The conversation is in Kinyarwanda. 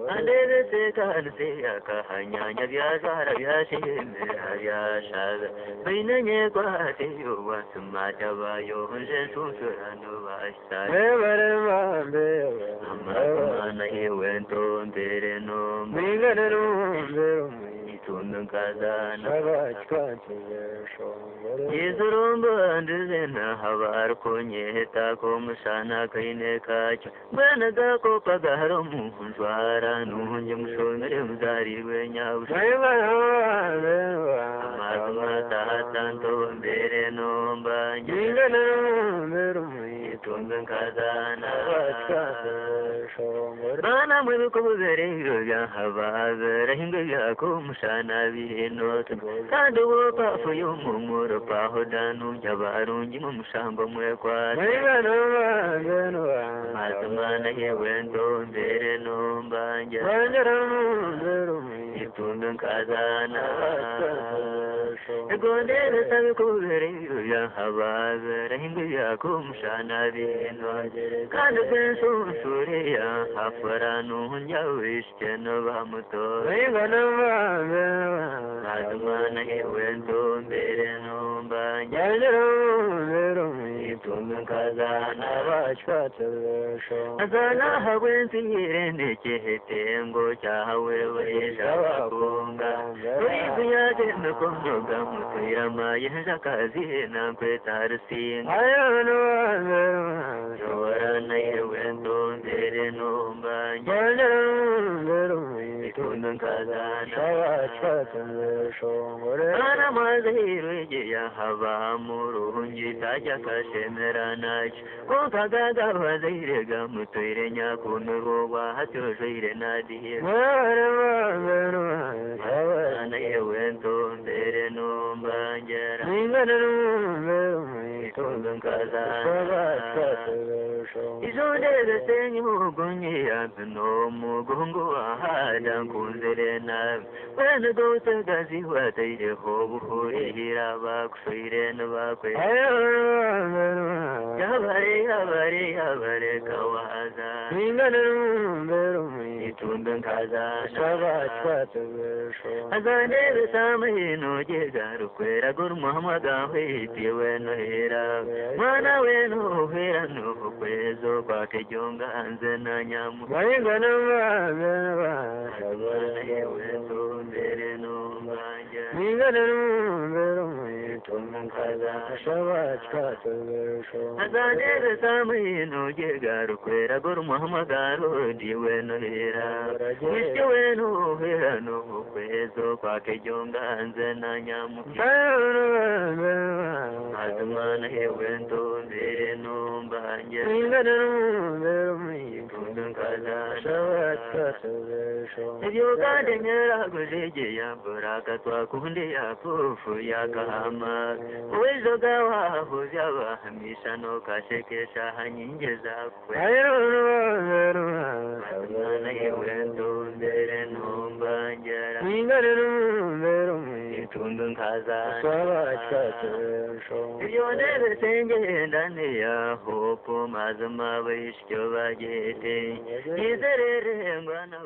Adevese kalse kahanya vyazara vyashime vyashada binanye kwate yuwa sumajaba yo hunje susurano vashta amana yewento mbere no mingano tunun kazana yizurumba ndizena havar konye ta komsana kaine kacha banaga ko pagaro munjwara nunje mushomere muzari wenya amata tanto mbere no mbanje tunun kazana bana muko bere ya havar hinga ya komsana bino kandi wopa fuyo mumuro pahodanu jabarunji mumusamba mwekwa mazumana yewendo mbere no mbanje itundu kazana gondele sabe kubere ya habazere hingi ya kumshana bino kandi benso suriya hafaranu njawishke no bamuto mazumana yewendo mbere no mbanje itundu kazana azana hawenzi irende chehetengo chawe weja wakunga wizi yaje nukonoga mutirama yenja kazi na kwetarsinga yorana yewendo mbere no mbanje itundu kazana ana mazhiru ya hava murunji taja kashemera nach kokagaga wazire gamutoire nya kunuro wa hatyo zire nadi ana yewento mbere no mbanjera itundu kazana izode besenyi mugunyi no mugungu ahada kunzere na when go to gazi wataire hobu hira bakusire no bakwe yabare kawaza itundu kazana azane besame no jegaru kwera gur muhammada hitiwe no hera mana we no hera no kwezo kwa kejonga anze na nyamu mbere no mbanje azane besame no jegaru kwera gur muhammada diwe no hera istiwe no hera no kwezo kwa kejonga anze na nyamu azmana hewento mbere no mbanje itundu kazana Yoga denyera gujeje ya buraka twakunde ya kufu ya kahama wezoga wa huzaba hamisha no kashekesha hanyingeza kwe azana yewendo mbere no mbanjera itundu kazana yonere senge ndane ya hopo mazama wishkyo bagete izerere ngwana